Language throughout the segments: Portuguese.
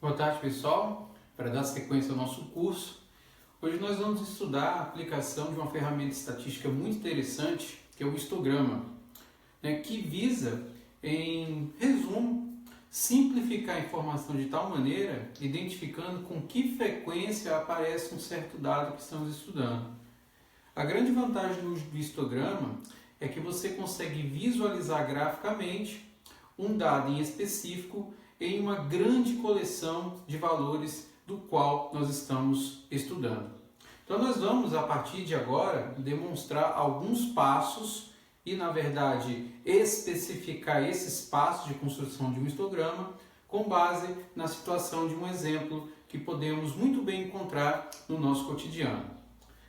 Boa tarde, pessoal. Para dar sequência ao nosso curso, hoje nós vamos estudar a aplicação de uma ferramenta estatística muito interessante, que é o histograma, que visa, em resumo, simplificar a informação de tal maneira, identificando com que frequência aparece um certo dado que estamos estudando. A grande vantagem do uso do histograma é que você consegue visualizar graficamente um dado em específico em uma grande coleção de valores do qual nós estamos estudando. Então nós vamos, a partir de agora, demonstrar alguns passos e, na verdade, especificar esses passos de construção de um histograma com base na situação de um exemplo que podemos muito bem encontrar no nosso cotidiano.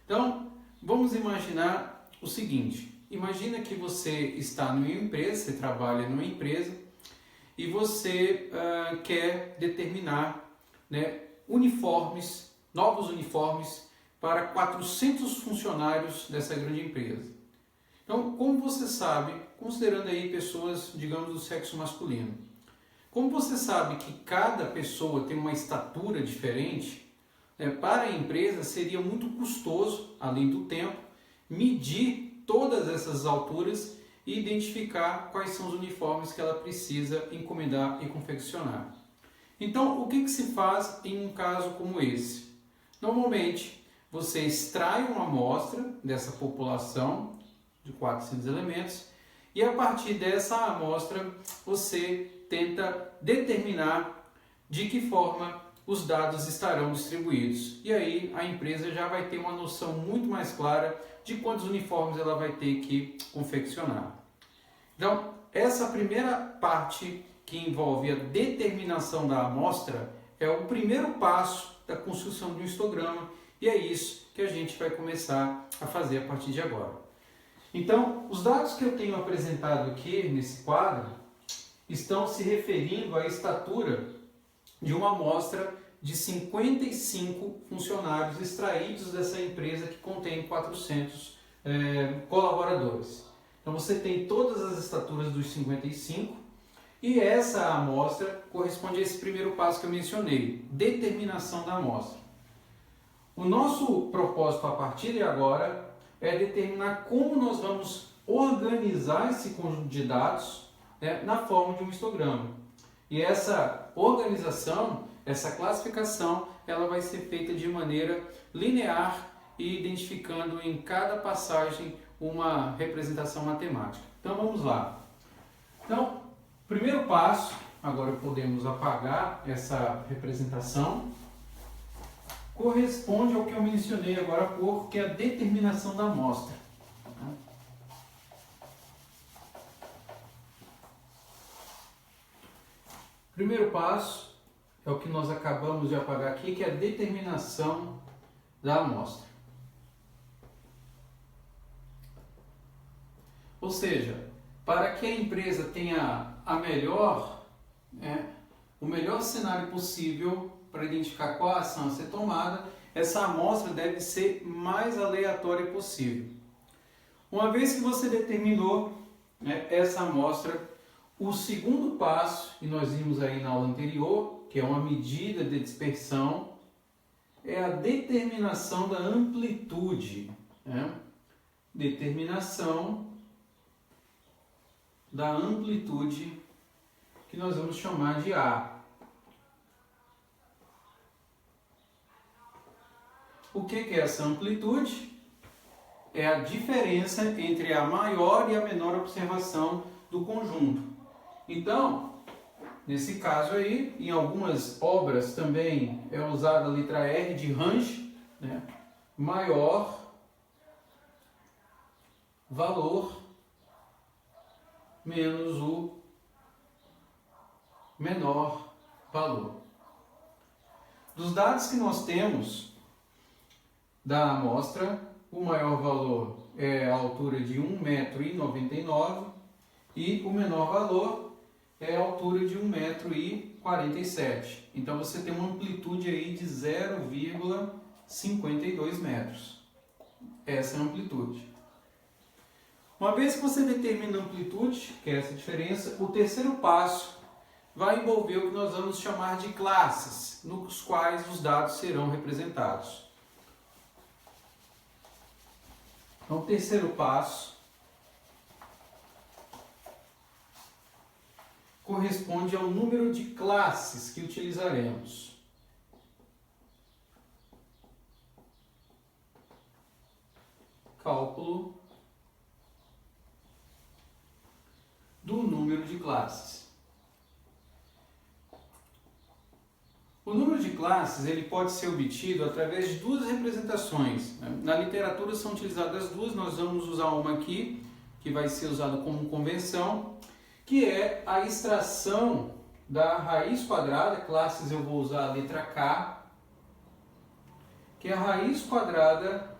Então, vamos imaginar o seguinte: imagina que você está numa empresa, você trabalha numa empresa e você quer determinar novos uniformes para 400 funcionários dessa grande empresa. Então, como você sabe, considerando aí pessoas, digamos, do sexo masculino, como você sabe que cada pessoa tem uma estatura diferente, para a empresa seria muito custoso, além do tempo, medir todas essas alturas e identificar quais são os uniformes que ela precisa encomendar e confeccionar. Então, o que se faz em um caso como esse? Normalmente, você extrai uma amostra dessa população de 400 elementos e, a partir dessa amostra, você tenta determinar de que forma os dados estarão distribuídos. E aí a empresa já vai ter uma noção muito mais clara de quantos uniformes ela vai ter que confeccionar. Então, essa primeira parte que envolve a determinação da amostra é o primeiro passo da construção de um histograma e é isso que a gente vai começar a fazer a partir de agora. Então, os dados que eu tenho apresentado aqui nesse quadro estão se referindo à estatura de uma amostra de 55 funcionários extraídos dessa empresa que contém 400 colaboradores. Então você tem todas as estaturas dos 55 e essa amostra corresponde a esse primeiro passo que eu mencionei, determinação da amostra. O nosso propósito a partir de agora é determinar como nós vamos organizar esse conjunto de dados na forma de um histograma. E essa organização, essa classificação, ela vai ser feita de maneira linear e identificando em cada passagem uma representação matemática. Então vamos lá. Então, primeiro passo, agora podemos apagar essa representação, corresponde ao que eu mencionei agora há pouco, que é a determinação da amostra. Primeiro passo é o que nós acabamos de apagar aqui, que é a determinação da amostra. Ou seja, para que a empresa tenha o melhor cenário possível para identificar qual ação a ser tomada, essa amostra deve ser mais aleatória possível. Uma vez que você determinou essa amostra, o segundo passo, e nós vimos aí na aula anterior, que é uma medida de dispersão, é a determinação da amplitude. Determinação da amplitude, que nós vamos chamar de A. O que é essa amplitude? É a diferença entre a maior e a menor observação do conjunto. Então, nesse caso aí, em algumas obras também é usada a letra R de range, maior valor menos o menor valor. Dos dados que nós temos da amostra, o maior valor é a altura de 1,99 m e o menor valor é a altura de 1,47 m. Então você tem uma amplitude aí de 0,52 metros. Essa é a amplitude. Uma vez que você determina a amplitude, que é essa diferença, o terceiro passo vai envolver o que nós vamos chamar de classes, nos quais os dados serão representados. Então, o terceiro passo corresponde ao número de classes que utilizaremos. Cálculo do número de classes. O número de classes ele pode ser obtido através de duas representações. Na literatura são utilizadas duas, nós vamos usar uma aqui, que vai ser usada como convenção, que é a extração da raiz quadrada, classes eu vou usar a letra K, que é a raiz quadrada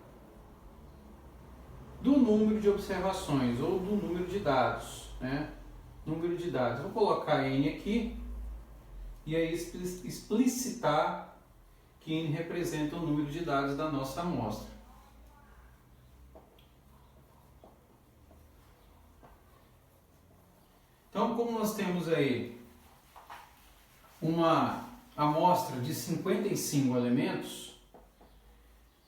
do número de observações, ou do número de dados, né? Número de dados. Vou colocar N aqui, e aí explicitar que N representa o número de dados da nossa amostra. Então, como nós temos aí uma amostra de 55 elementos,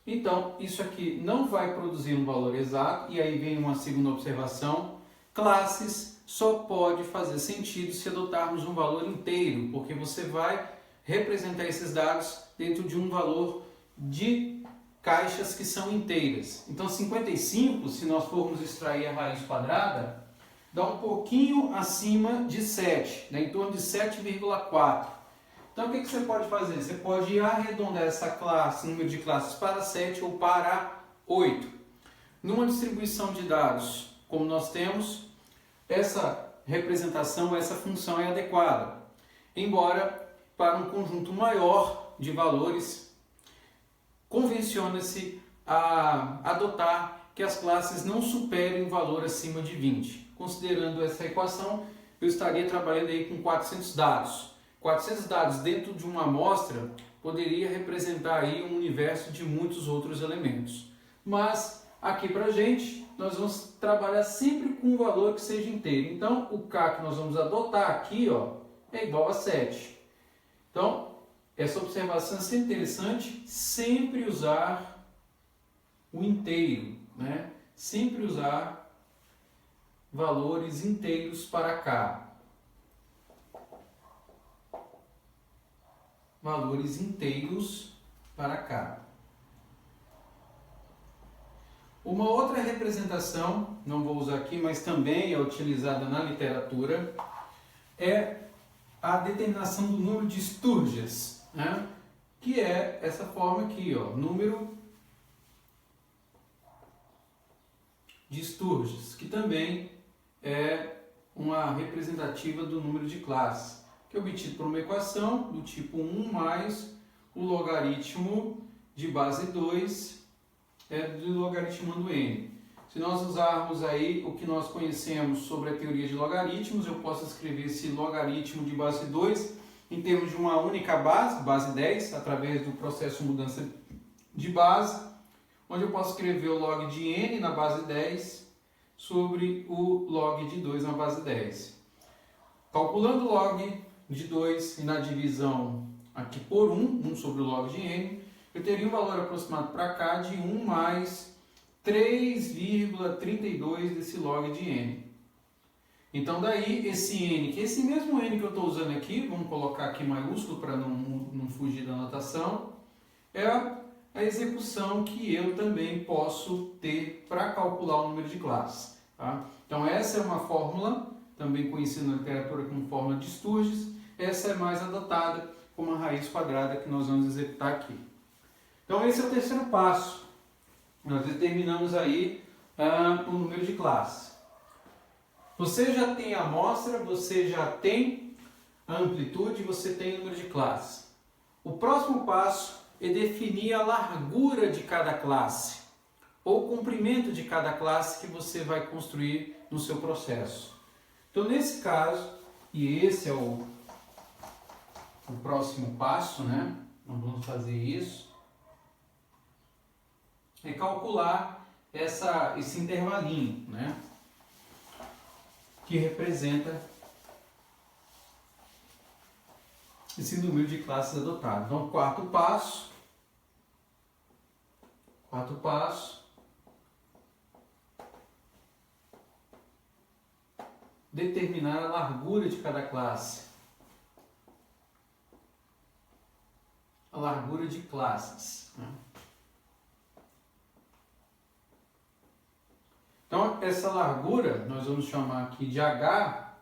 então isso aqui não vai produzir um valor exato, e aí vem uma segunda observação: classes só pode fazer sentido se adotarmos um valor inteiro, porque você vai representar esses dados dentro de um valor de caixas que são inteiras. Então 55, se nós formos extrair a raiz quadrada, dá um pouquinho acima de 7, né? Em torno de 7,4. Então o que você pode fazer? Você pode arredondar essa classe, número de classes, para 7 ou para 8. Numa distribuição de dados como nós temos, essa representação, essa função é adequada. Embora para um conjunto maior de valores, convenciona-se a adotar que as classes não superem um valor acima de 20. Considerando essa equação, eu estaria trabalhando aí com 400 dados. 400 dados dentro de uma amostra poderia representar aí um universo de muitos outros elementos. Mas aqui pra gente, nós vamos trabalhar sempre com um valor que seja inteiro. Então, o K que nós vamos adotar aqui, ó, é igual a 7. Então, essa observação é sempre interessante, sempre usar o inteiro, né? Sempre usar valores inteiros para K. Valores inteiros para K. Uma outra representação, não vou usar aqui, mas também é utilizada na literatura, é a determinação do número de Sturges, né? Que é essa forma aqui, ó, número de Sturges, que também é uma representativa do número de classes, que é obtido por uma equação do tipo 1 mais o logaritmo de base 2 do logaritmando n. Se nós usarmos aí o que nós conhecemos sobre a teoria de logaritmos, eu posso escrever esse logaritmo de base 2 em termos de uma única base, base 10, através do processo de mudança de base, onde eu posso escrever o log de n na base 10 sobre o log de 2 na base 10. Calculando o log de 2 e na divisão aqui por 1 sobre o log de n, eu teria um valor aproximado para cá de 1 mais 3,32 desse log de n. Então daí esse n, que é esse mesmo n que eu estou usando aqui, vamos colocar aqui maiúsculo para não fugir da notação, é a execução que eu também posso ter para calcular o número de classes. Tá? Então essa é uma fórmula, também conhecida na literatura como fórmula de Sturges. Essa é mais adotada como a raiz quadrada que nós vamos executar aqui. Então esse é o terceiro passo. Nós determinamos aí o número de classes. Você já tem a amostra, você já tem a amplitude, você tem o número de classes. O próximo passo é definir a largura de cada classe, ou o comprimento de cada classe que você vai construir no seu processo. Então nesse caso, e esse é o próximo passo, né? Nós vamos fazer isso. É calcular esse intervalinho, né? Que representa esse número de classes adotado. Então, quarto passo, determinar a largura de cada classe. A largura de classes. Então, essa largura, nós vamos chamar aqui de H,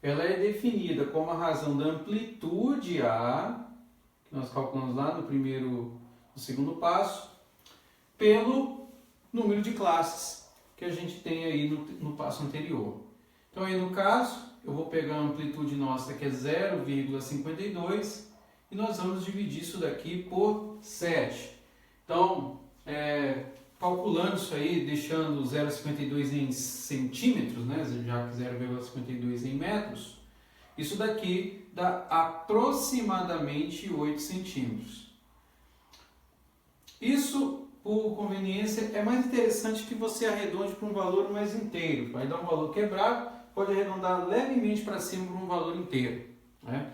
ela é definida como a razão da amplitude A, que nós calculamos lá no segundo passo, pelo número de classes que a gente tem aí no passo anterior. Então, aí no caso, eu vou pegar a amplitude nossa, que é 0,52, e nós vamos dividir isso daqui por 7. Então, calculando isso aí, deixando 0,52 em centímetros, né, já que 0,52 em metros, isso daqui dá aproximadamente 8 centímetros. Isso, por conveniência, é mais interessante que você arredonde para um valor mais inteiro. Vai dar um valor quebrado, pode arredondar levemente para cima para um valor inteiro, né?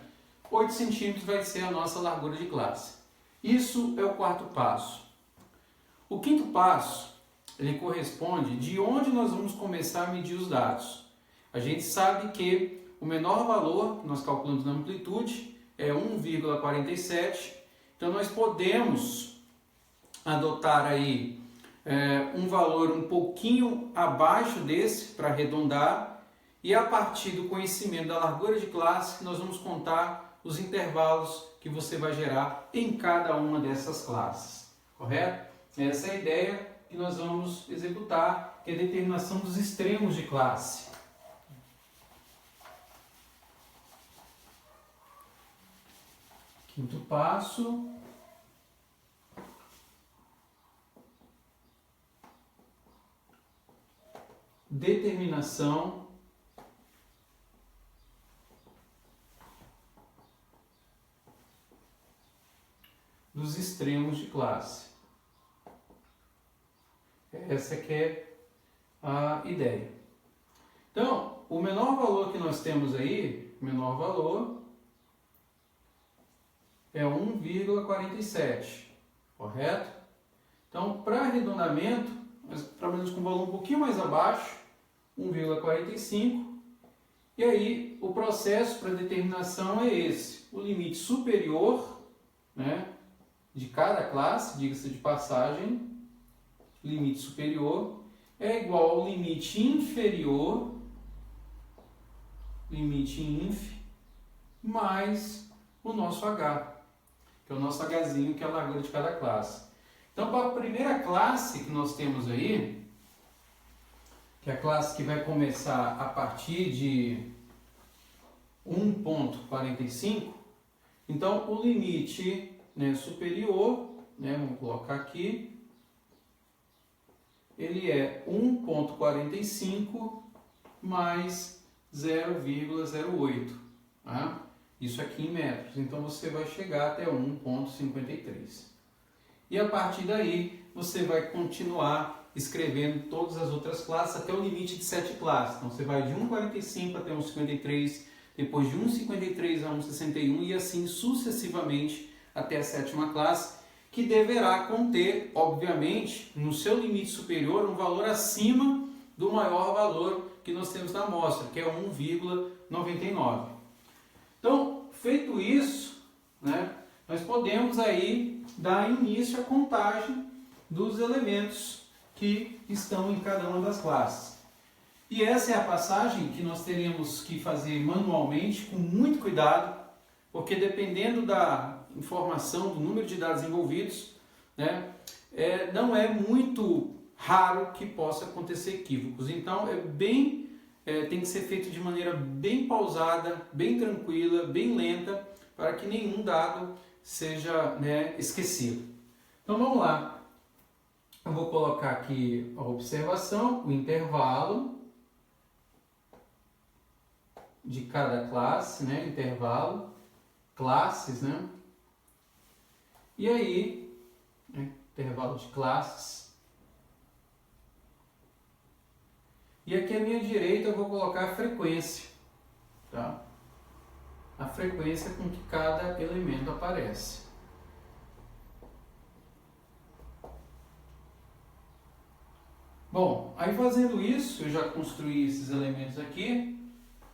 8 centímetros vai ser a nossa largura de classe. Isso é o quarto passo. O quinto passo, ele corresponde de onde nós vamos começar a medir os dados. A gente sabe que o menor valor que nós calculamos na amplitude é 1,47. Então nós podemos adotar aí um valor um pouquinho abaixo desse para arredondar, e a partir do conhecimento da largura de classe nós vamos contar os intervalos que você vai gerar em cada uma dessas classes, correto? Essa é a ideia que nós vamos executar, que é a determinação dos extremos de classe. Quinto passo. Determinação dos extremos de classe. Essa que é a ideia. Então, o menor valor que nós temos aí, é 1,47, correto? Então, para arredondamento, nós trabalhamos com um valor um pouquinho mais abaixo, 1,45, e aí o processo para determinação é esse: o limite superior, né, de cada classe, diga-se de passagem, limite superior é igual ao limite inferior, mais o nosso H, que é o nosso Hzinho, que é a largura de cada classe. Então, para a primeira classe que nós temos aí, que é a classe que vai começar a partir de 1,45, então o limite, né, superior, né, vamos colocar aqui, ele é 1,45 mais 0,08, tá? Isso aqui em metros, então você vai chegar até 1,53. E a partir daí, você vai continuar escrevendo todas as outras classes até o limite de 7 classes. Então você vai de 1,45 até 1,53, depois de 1,53 a 1,61 e assim sucessivamente até a sétima classe, que deverá conter, obviamente, no seu limite superior, um valor acima do maior valor que nós temos na amostra, que é 1,99. Então, feito isso, né, nós podemos aí dar início à contagem dos elementos que estão em cada uma das classes. E essa é a passagem que nós teremos que fazer manualmente, com muito cuidado, porque dependendo da informação, do número de dados envolvidos, né, não é muito raro que possa acontecer equívocos. Então, tem que ser feito de maneira bem pausada, bem tranquila, bem lenta, para que nenhum dado seja, né, esquecido. Então, vamos lá. Eu vou colocar aqui a observação, o intervalo de cada classe, né, intervalo, classes, né? E aí, né, intervalo de classes. E aqui à minha direita eu vou colocar a frequência, tá? a frequência com que cada elemento aparece. Bom, aí fazendo isso, eu já construí esses elementos aqui.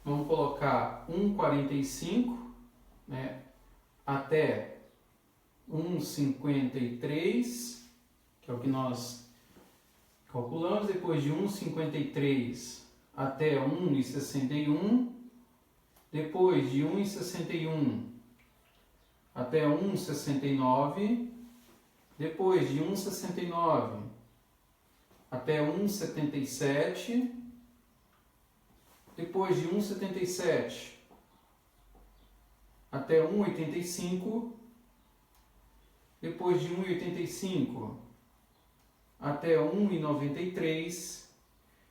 Vamos colocar 1,45, né, até 1,53, que é o que nós calculamos. Depois de 1,53 até 1,61. Depois de 1,61 até 1,69. Depois de 1,69 até 1,77. Depois de 1,77 até 1,85. Depois de 1,85 até 1,93.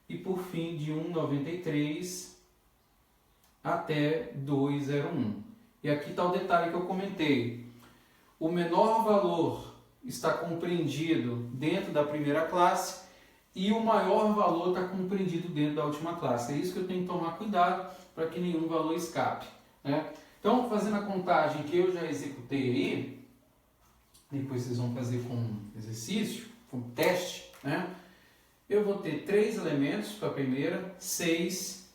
E por fim de 1,93 até 2,01. E aqui está o detalhe que eu comentei. O menor valor está compreendido dentro da primeira classe e o maior valor está compreendido dentro da última classe. É isso que eu tenho que tomar cuidado para que nenhum valor escape, né? Então, fazendo a contagem que eu já executei aí, depois vocês vão fazer com exercício, com teste, né? Eu vou ter 3 elementos para a primeira, 6,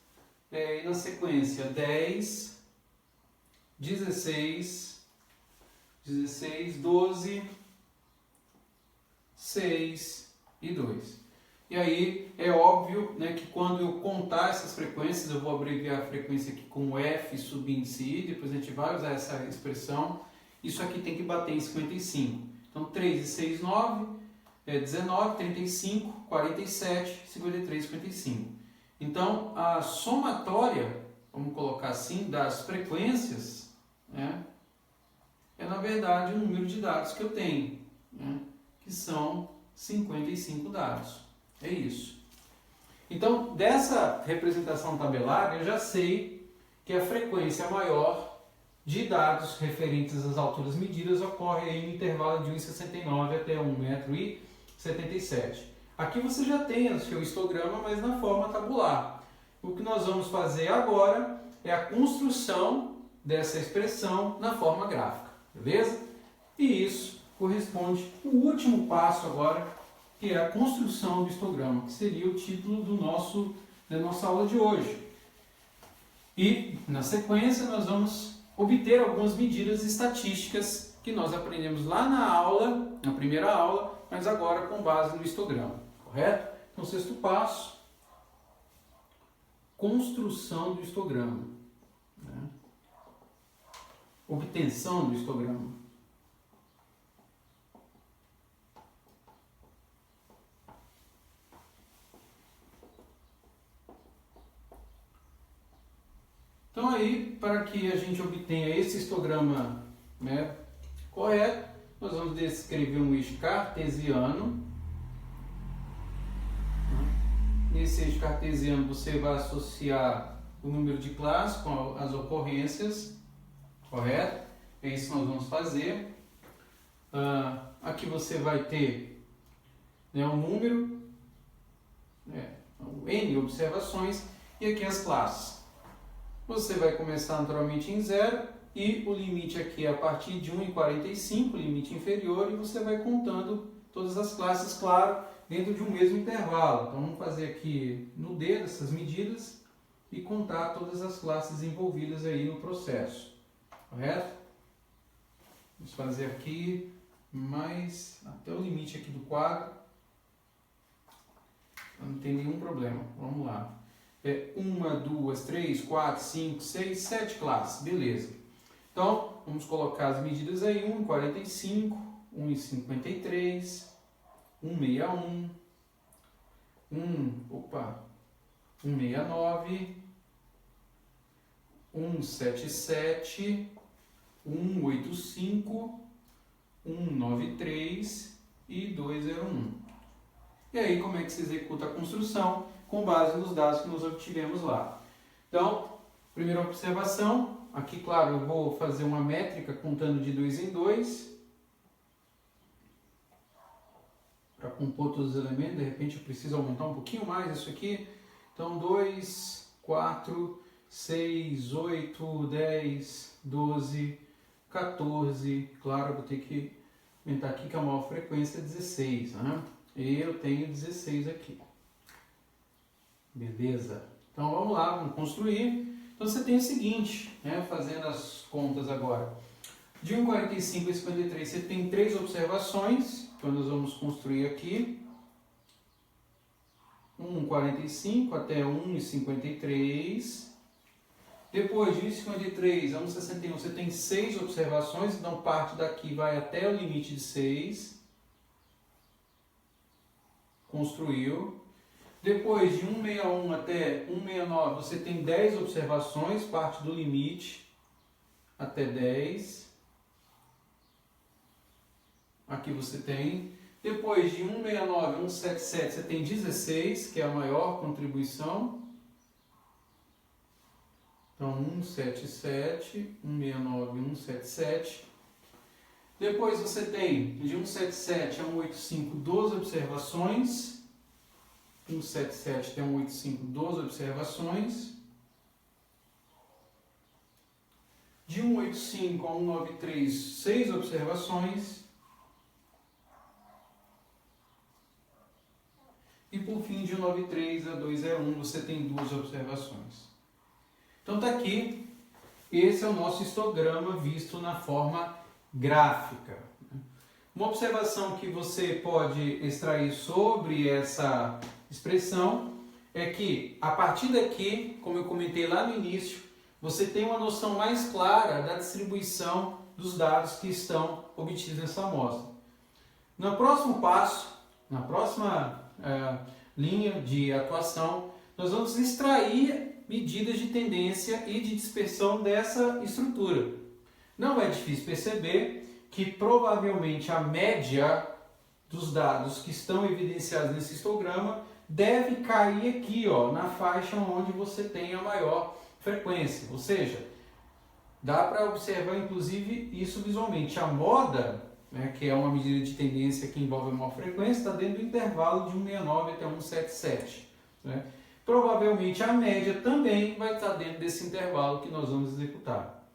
e na sequência 10, 16, 12, 6 e 2. E aí é óbvio, né, que quando eu contar essas frequências, eu vou abreviar a frequência aqui com F subíndice I, depois a gente vai usar essa expressão. Isso aqui tem que bater em 55. Então 3 e 6, 9, 19, 35, 47, 53, 55. Então a somatória, vamos colocar assim, das frequências, né, é na verdade o número de dados que eu tenho, né, que são 55 dados. É isso. Então, dessa representação tabelar, eu já sei que a frequência maior de dados referentes às alturas medidas ocorre aí no intervalo de 1,69 até 1,77 m. Aqui você já tem o seu histograma, mas na forma tabular. O que nós vamos fazer agora é a construção dessa expressão na forma gráfica, beleza? E isso corresponde ao último passo agora, que é a construção do histograma, que seria o título da nossa aula de hoje. E, na sequência, nós vamos obter algumas medidas estatísticas que nós aprendemos lá na primeira aula, mas agora com base no histograma, correto? Então, sexto passo, construção do histograma, né? Obtenção do histograma. Então aí, para que a gente obtenha esse histograma, né, correto, nós vamos descrever um eixo cartesiano. Nesse eixo cartesiano você vai associar o número de classe com as ocorrências, correto? É isso que nós vamos fazer. Aqui você vai ter, né, um número, N observações, e aqui as classes. Você vai começar naturalmente em 0 e o limite aqui é a partir de 1,45, limite inferior, e você vai contando todas as classes, claro, dentro de um mesmo intervalo. Então vamos fazer aqui no dedo essas medidas e contar todas as classes envolvidas aí no processo, correto? Vamos fazer aqui mais até o limite aqui do quadro, não tem nenhum problema. Vamos lá. 1, 2, 3, 4, 5, 6, 7 classes, beleza. Então, vamos colocar as medidas aí, 1,45, 1,53, 1,61, 1,69, 1,77, 1,85, 1,93 e 2,01. E aí, como é que se executa a construção? Com base nos dados que nós obtivemos lá. Então, primeira observação, aqui, claro, eu vou fazer uma métrica contando de 2 em 2, para compor todos os elementos. De repente eu preciso aumentar um pouquinho mais isso aqui. Então, 2, 4, 6, 8, 10, 12, 14. Claro, eu vou ter que aumentar aqui que a maior frequência é 16, né? E eu tenho 16 aqui. Beleza? Então vamos lá, vamos construir. Então você tem o seguinte, né? Fazendo as contas agora. De 1,45 a 53, você tem 3 observações. Então nós vamos construir aqui. 1,45 até 1,53. Depois de 1,53 a 1,61 você tem 6 observações, então parte daqui vai até o limite de 6. Construiu. Depois de 1,61 até 1,69 você tem 10 observações, parte do limite até 10. Aqui você tem. Depois de 169 a 177 você tem 16, que é a maior contribuição. Então 177, 169, 177. Depois você tem de 177 a 185 12 observações. 177 até 185 12 observações. De 185 a 193 6 observações. E por fim, de 193 a 201, você tem 2 observações. Então está aqui, esse é o nosso histograma visto na forma gráfica. Uma observação que você pode extrair sobre essa expressão é que, a partir daqui, como eu comentei lá no início, você tem uma noção mais clara da distribuição dos dados que estão obtidos nessa amostra. No próximo passo, na próxima linha de atuação, nós vamos extrair medidas de tendência e de dispersão dessa estrutura. Não é difícil perceber que provavelmente a média dos dados que estão evidenciados nesse histograma deve cair aqui, ó, na faixa onde você tem a maior frequência. Ou seja, dá para observar inclusive isso visualmente. A moda, né, que é uma medida de tendência que envolve a maior frequência, está dentro do intervalo de 169 até 177. Né? Provavelmente a média também vai estar dentro desse intervalo que nós vamos executar.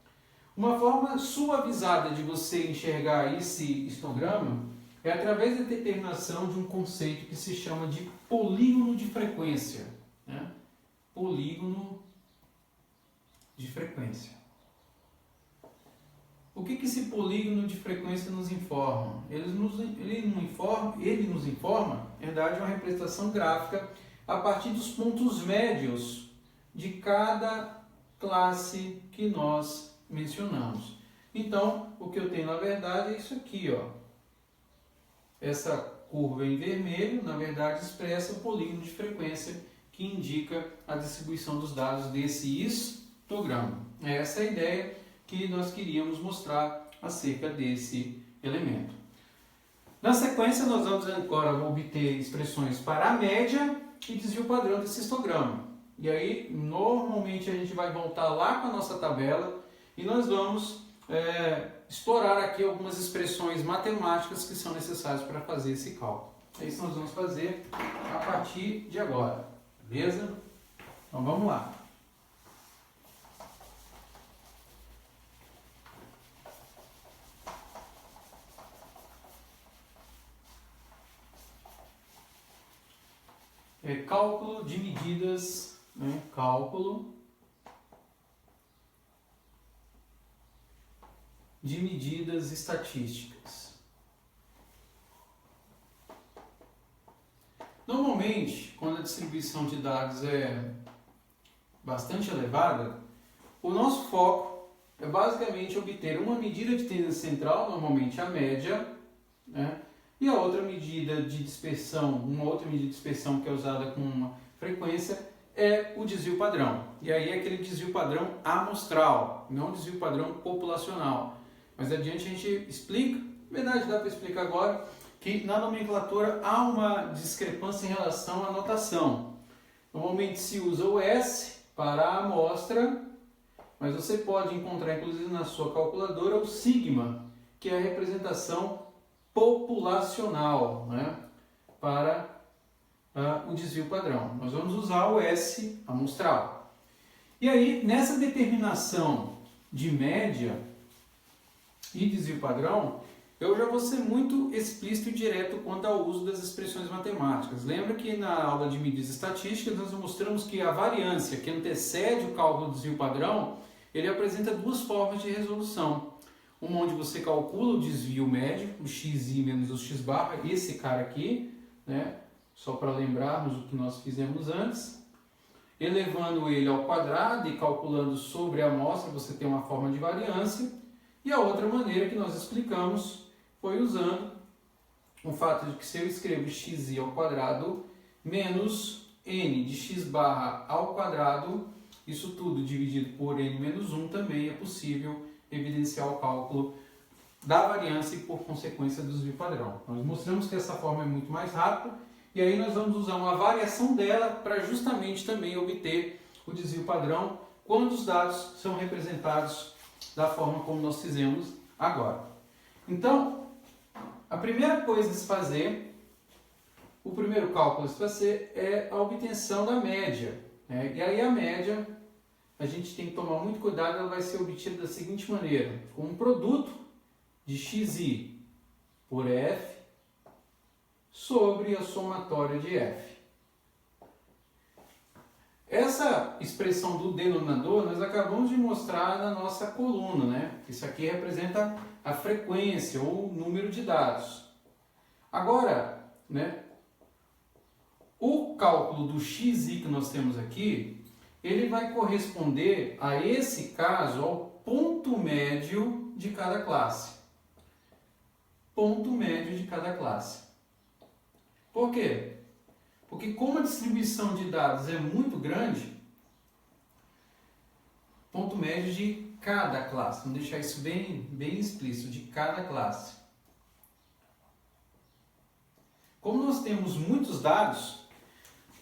Uma forma suavizada de você enxergar esse histograma é através da determinação de um conceito que se chama de polígono de frequência. Né? Polígono de frequência. O que esse polígono de frequência nos informa? Ele nos informa, na verdade, uma representação gráfica a partir dos pontos médios de cada classe que nós mencionamos. Então, o que eu tenho na verdade é isso aqui, ó. Essa curva em vermelho, na verdade, expressa o polígono de frequência que indica a distribuição dos dados desse histograma. Essa é a ideia que nós queríamos mostrar acerca desse elemento. Na sequência, nós vamos agora obter expressões para a média e desvio padrão desse histograma. E aí, normalmente, a gente vai voltar lá com a nossa tabela e nós vamos explorar aqui algumas expressões matemáticas que são necessárias para fazer esse cálculo. É isso que nós vamos fazer a partir de agora, beleza? Então vamos lá. Cálculo de medidas, né? Cálculo de medidas estatísticas. Normalmente, quando a distribuição de dados é bastante elevada, o nosso foco é basicamente obter uma medida de tendência central, normalmente a média, né? E a outra medida de dispersão, uma outra medida de dispersão que é usada com uma frequência, é o desvio padrão. E aí é aquele desvio padrão amostral, não desvio padrão populacional. Mas adiante a gente explica, na verdade dá para explicar agora, que na nomenclatura há uma discrepância em relação à notação. Normalmente se usa o S para a amostra, mas você pode encontrar inclusive na sua calculadora o sigma, que é a representação populacional, né, para o desvio padrão. Nós vamos usar o S amostral. E aí, nessa determinação de média e desvio padrão, eu já vou ser muito explícito e direto quanto ao uso das expressões matemáticas. Lembra que na aula de medidas estatísticas nós mostramos que a variância que antecede o cálculo do desvio padrão, ele apresenta duas formas de resolução. Uma onde você calcula o desvio médio, o xi menos o x barra, esse cara aqui, né? Só para lembrarmos o que nós fizemos antes, elevando ele ao quadrado e calculando sobre a amostra, você tem uma forma de variância. E a outra maneira que nós explicamos foi usando o fato de que se eu escrevo xi ao quadrado menos n de x barra ao quadrado, isso tudo dividido por n menos 1, também é possível evidenciar o cálculo da variância e, por consequência, do desvio padrão. Nós mostramos que essa forma é muito mais rápida e aí nós vamos usar uma variação dela para justamente também obter o desvio padrão quando os dados são representados da forma como nós fizemos agora. Então, a primeira coisa a se fazer, o primeiro cálculo a se fazer é a obtenção da média, né? E aí a média, a gente tem que tomar muito cuidado, ela vai ser obtida da seguinte maneira, com um produto de xi por f sobre a somatória de f. Essa expressão do denominador nós acabamos de mostrar na nossa coluna, né? Isso aqui representa a frequência ou o número de dados. Agora, né, o cálculo do xi que nós temos aqui, ele vai corresponder a esse caso ao ponto médio de cada classe. Ponto médio de cada classe. Por quê? Porque como a distribuição de dados é muito grande, ponto médio de cada classe. Vamos deixar isso bem explícito, de cada classe. Como nós temos muitos dados,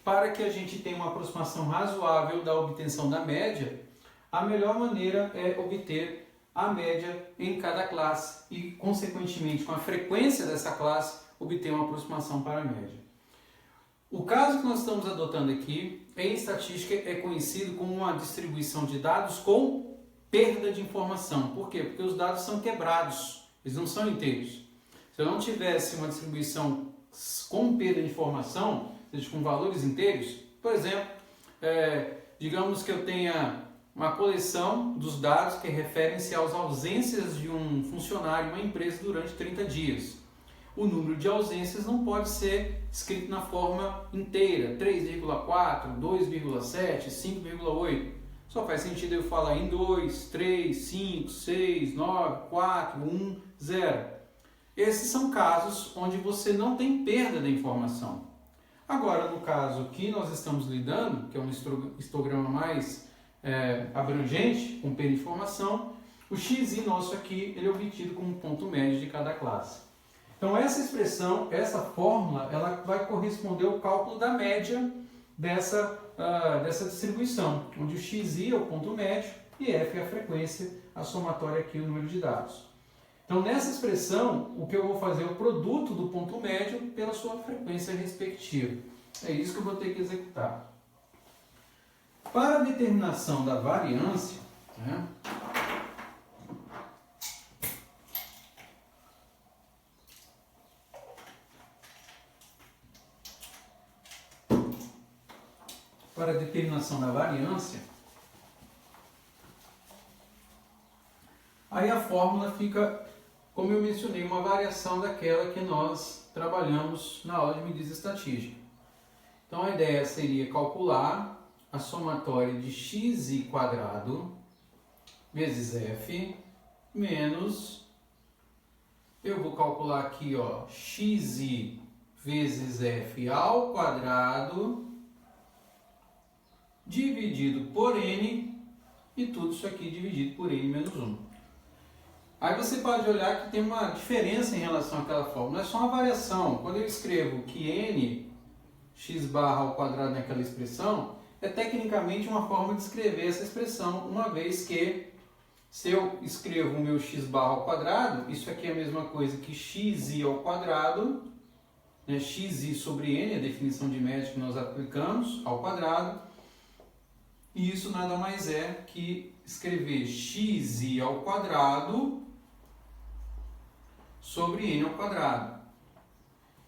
para que a gente tenha uma aproximação razoável da obtenção da média, a melhor maneira é obter a média em cada classe e, consequentemente, com a frequência dessa classe, obter uma aproximação para a média. O caso que nós estamos adotando aqui, em estatística, é conhecido como uma distribuição de dados com perda de informação. Por quê? Porque os dados são quebrados, eles não são inteiros. Se eu não tivesse uma distribuição com perda de informação, ou seja, com valores inteiros, por exemplo, digamos que eu tenha uma coleção dos dados que referem-se às ausências de um funcionário em uma empresa durante 30 dias. O número de ausências não pode ser escrito na forma inteira, 3,4, 2,7, 5,8. Só faz sentido eu falar em 2, 3, 5, 6, 9, 4, 1, 0. Esses são casos onde você não tem perda da informação. Agora, no caso que nós estamos lidando, que é um histograma mais abrangente, com perda de informação, o xi nosso aqui ele é obtido como ponto médio de cada classe. Então essa expressão, essa fórmula, ela vai corresponder ao cálculo da média dessa distribuição, onde o xi é o ponto médio e f é a frequência, a somatória aqui, o número de dados. Então nessa expressão, o que eu vou fazer é o produto do ponto médio pela sua frequência respectiva. É isso que eu vou ter que executar. Para a determinação da variância, né, para a determinação da variância, aí a fórmula fica, como eu mencionei, uma variação daquela que nós trabalhamos na aula de medidas estatísticas. Então a ideia seria calcular a somatória de xi quadrado vezes f menos, eu vou calcular aqui, ó, xi vezes f ao quadrado dividido por n, e tudo isso aqui dividido por n menos 1. Aí você pode olhar que tem uma diferença em relação àquela fórmula, não é só uma variação. Quando eu escrevo que n x barra ao quadrado naquela expressão, é tecnicamente uma forma de escrever essa expressão, uma vez que se eu escrevo o meu x barra ao quadrado, isso aqui é a mesma coisa que xi ao quadrado, né? Xi sobre n, a definição de média que nós aplicamos, ao quadrado. E isso nada mais é que escrever xi ao quadrado sobre n ao quadrado.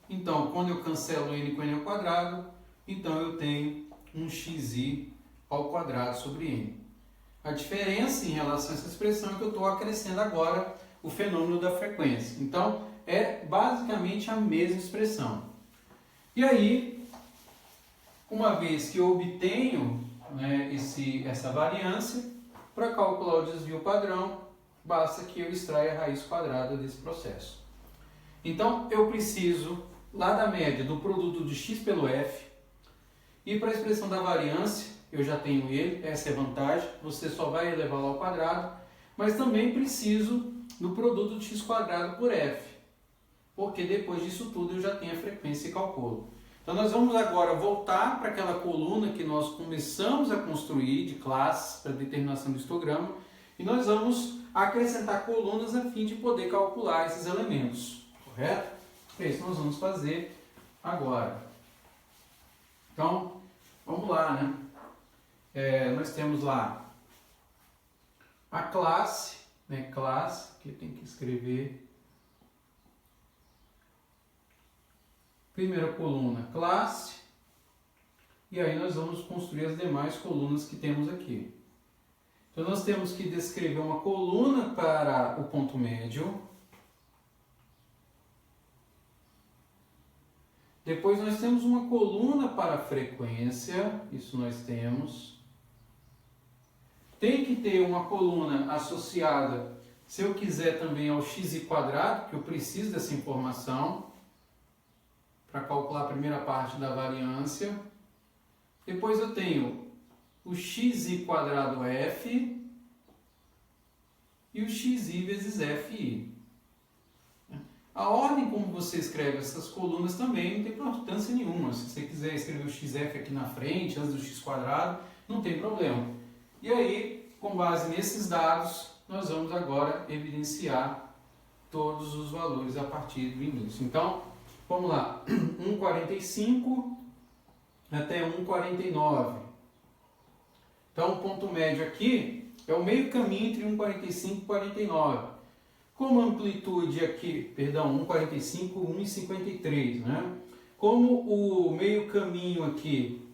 Então, quando eu cancelo n com n ao quadrado, então eu tenho um xi ao quadrado sobre n. A diferença em relação a essa expressão é que eu estou acrescendo agora o fenômeno da frequência. Então, é basicamente a mesma expressão. E aí, uma vez que eu obtenho, né, essa variância, para calcular o desvio padrão, basta que eu extraia a raiz quadrada desse processo. Então, eu preciso, lá da média do produto de x pelo f, e para a expressão da variância, eu já tenho ele, essa é a vantagem, você só vai elevá-lo ao quadrado, mas também preciso do produto de x quadrado por f, porque depois disso tudo eu já tenho a frequência e calculo. Então nós vamos agora voltar para aquela coluna que nós começamos a construir de classes para determinação do histograma, e nós vamos acrescentar colunas a fim de poder calcular esses elementos, correto? É isso que nós vamos fazer agora. Então, vamos lá, né? Nós temos lá a classe, né? Classe, que tem que escrever. Primeira coluna, classe. E aí nós vamos construir as demais colunas que temos aqui. Então nós temos que descrever uma coluna para o ponto médio. Depois nós temos uma coluna para a frequência, isso nós temos. Tem que ter uma coluna associada, se eu quiser, também ao xi quadrado, que eu preciso dessa informação para calcular a primeira parte da variância. Depois eu tenho o xi quadrado f e o xi vezes fi. A ordem como você escreve essas colunas também não tem importância nenhuma. Se você quiser escrever o xf aqui na frente, antes do x quadrado, não tem problema. E aí, com base nesses dados, nós vamos agora evidenciar todos os valores a partir do início. Então, vamos lá. 1,45 até 1,49. Então, o ponto médio aqui é o meio caminho entre 1,45 e 49. Como a amplitude aqui, 1,45 e 1,53, né? Como o meio caminho aqui,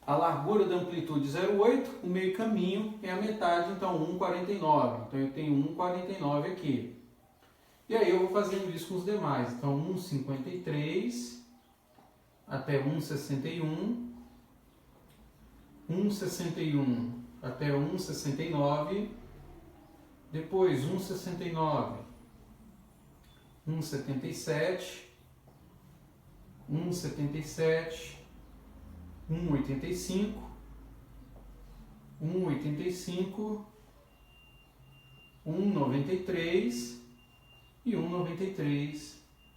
a largura da amplitude 0,8, o meio caminho é a metade, então 1,49. Então eu tenho 1,49 aqui. E aí eu vou fazendo isso com os demais. Então 1,53 até 1,61, 1,61 até 1,69, depois 1,69, 1,77, 1,77, 1,85, 1,85, 1,93 e 1,93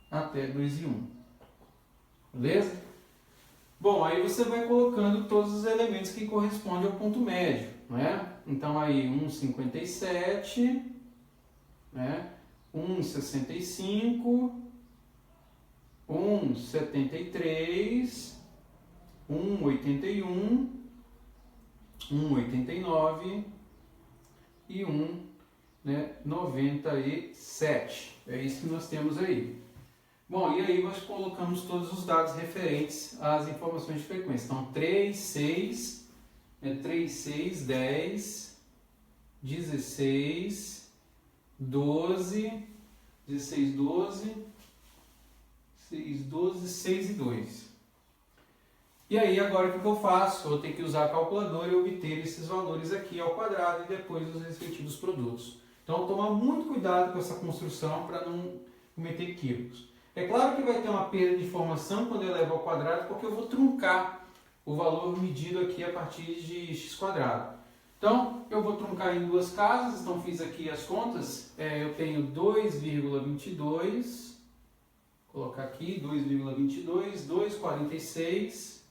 até 2,1. Beleza? Bom, aí você vai colocando todos os elementos que correspondem ao ponto médio, né? Então aí 1,57, né? 1,65, 1,73, 1,81, 1,89 e 1,97. É isso que nós temos aí. Bom, e aí nós colocamos todos os dados referentes às informações de frequência. Então, 3, 6, 3, 6, 10, 16, 12, 16, 12, 6, 12, 6 e 2. E aí, agora o que eu faço? Eu vou ter que usar a calculadora e obter esses valores aqui ao quadrado e depois os respectivos produtos. Então, tomar muito cuidado com essa construção para não cometer equívocos. É claro que vai ter uma perda de informação quando eu levo ao quadrado, porque eu vou truncar o valor medido aqui a partir de x quadrado. Então, eu vou truncar em duas casas, então fiz aqui as contas. Eu tenho 2,22, vou colocar aqui 2,22, 2,46,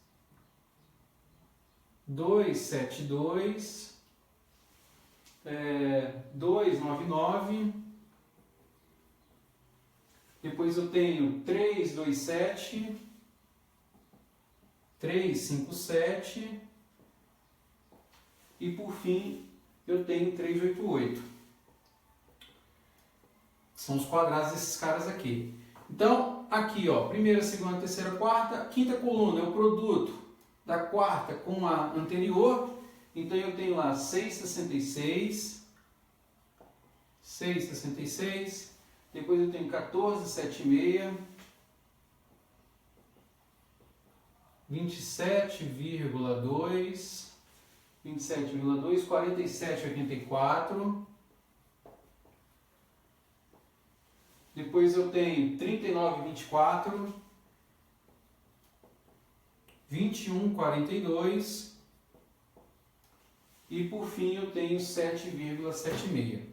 2,72, 2,99. Depois eu tenho 3,27, 3,57, e por fim eu tenho 388. São os quadrados desses caras aqui. Então, aqui, ó, primeira, segunda, terceira, quarta, quinta coluna é o produto da quarta com a anterior. Então, eu tenho lá 666, 666, depois eu tenho 1476, 27,2, 27,2, 47,84. Depois eu tenho 39,24, 21,42 e por fim eu tenho 7,76.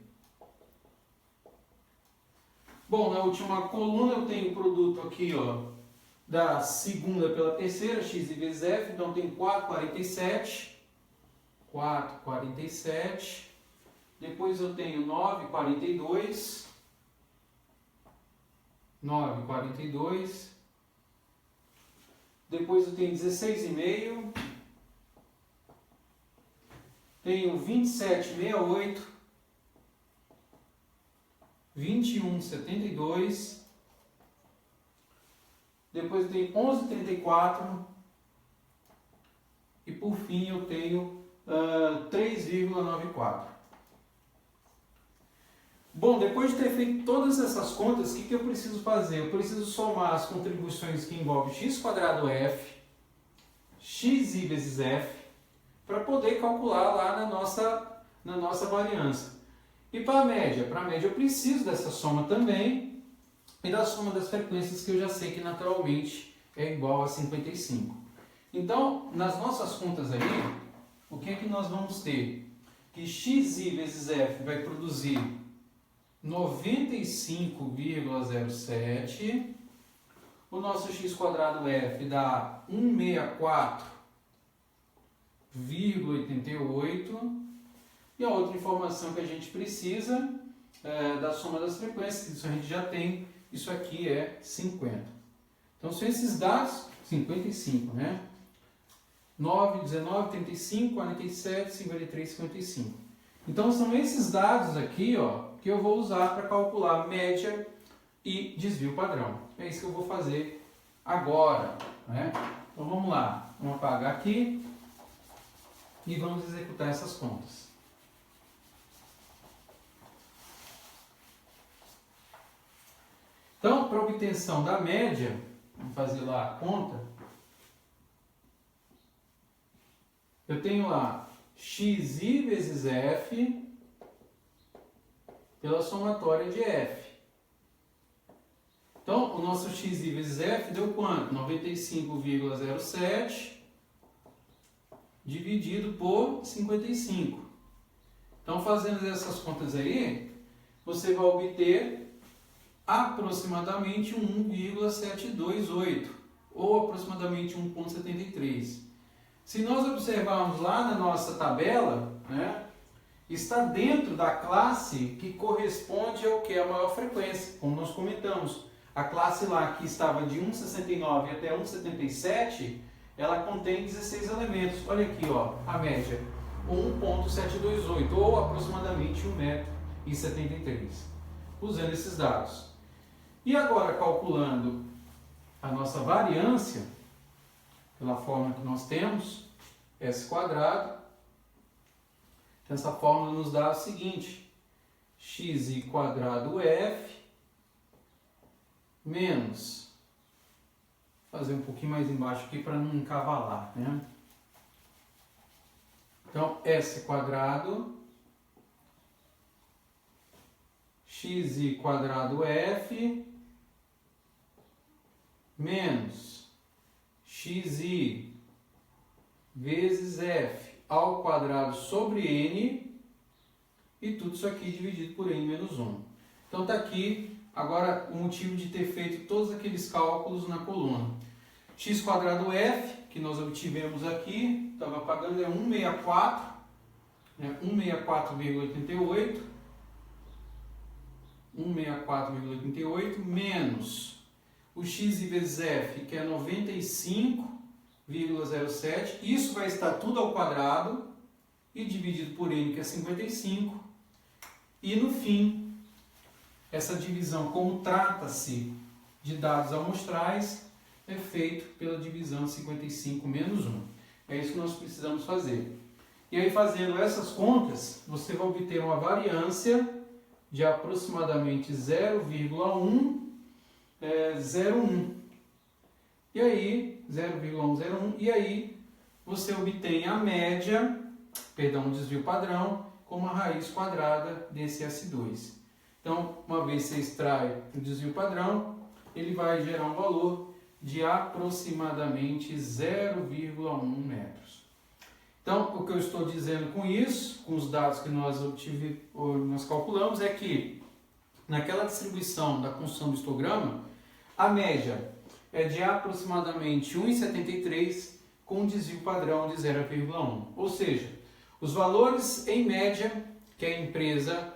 Bom, na última coluna eu tenho o produto aqui, ó, da segunda pela terceira, x vezes f, então tem 4,47, 4,47, depois eu tenho 9,42, 9,42, depois eu tenho 16,5, tenho 27,68, 21,72, depois eu tenho 11,34 e por fim eu tenho 3,94. Bom, depois de ter feito todas essas contas, o que eu preciso fazer? Eu preciso somar as contribuições que envolvem x quadrado f, xi vezes f, para poder calcular lá na nossa variância. E para a média? Para a média eu preciso dessa soma também e da soma das frequências que eu já sei que naturalmente é igual a 55. Então, nas nossas contas ali, o que é que nós vamos ter? Que xi vezes f vai produzir 95,07, o nosso x quadrado f dá 164,88 e a outra informação que a gente precisa é da soma das frequências, isso a gente já tem, isso aqui é 50. Então são esses dados, 55, né? 9, 19, 35, 47, 53, 55. Então são esses dados aqui, ó, que eu vou usar para calcular média e desvio padrão. É isso que eu vou fazer agora, né? Então vamos lá, vamos apagar aqui e vamos executar essas contas. Então, para obtenção da média, vamos fazer lá a conta. Eu tenho lá xi vezes f pela somatória de f. Então, o nosso xi vezes f deu quanto? 95,07 dividido por 55. Então, fazendo essas contas aí, você vai obter aproximadamente 1,728 ou aproximadamente 1,73. Se nós observarmos lá na nossa tabela, né, está dentro da classe que corresponde ao que é a maior frequência, como nós comentamos. A classe lá que estava de 1,69 até 1,77, ela contém 16 elementos. Olha aqui, ó, a média, 1,728 ou aproximadamente 1,73 m, usando esses dados. E agora, calculando a nossa variância, pela forma que nós temos, S quadrado, então essa fórmula nos dá o seguinte, xi quadrado f menos, vou fazer um pouquinho mais embaixo aqui para não encavalar, né? Então, S quadrado, xi quadrado f menos xi vezes f ao quadrado sobre n e tudo isso aqui dividido por n menos 1. Então está aqui agora o motivo de ter feito todos aqueles cálculos na coluna. X quadrado f, que nós obtivemos aqui, estava pagando é 164, né, 164,88, 164,88 menos o x vezes f, que é 95,07, isso vai estar tudo ao quadrado, e dividido por N, que é 55. E no fim, essa divisão, como trata-se de dados amostrais, é feito pela divisão 55 menos 1. É isso que nós precisamos fazer. E aí, fazendo essas contas, você vai obter uma variância de aproximadamente 0,101. E aí, 0,101. E aí, você obtém a média, o desvio padrão, como a raiz quadrada desse S2. Então, uma vez que você extrai o desvio padrão, ele vai gerar um valor de aproximadamente 0,1 metros. Então, o que eu estou dizendo com isso, com os dados que nós calculamos, é que naquela distribuição da construção do histograma, a média é de aproximadamente 1,73 com um desvio padrão de 0,1. Ou seja, os valores em média que a empresa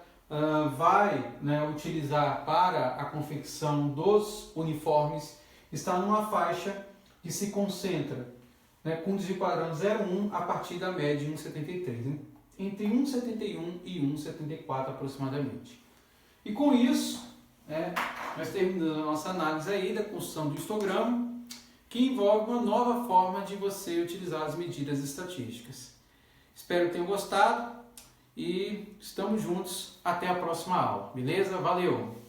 vai utilizar para a confecção dos uniformes está numa faixa que se concentra com desvio padrão 0,1 a partir da média de 1,73, entre 1,71 e 1,74 aproximadamente. E com isso, nós terminamos a nossa análise aí da construção do histograma, que envolve uma nova forma de você utilizar as medidas estatísticas. Espero que tenham gostado e estamos juntos até a próxima aula, beleza? Valeu!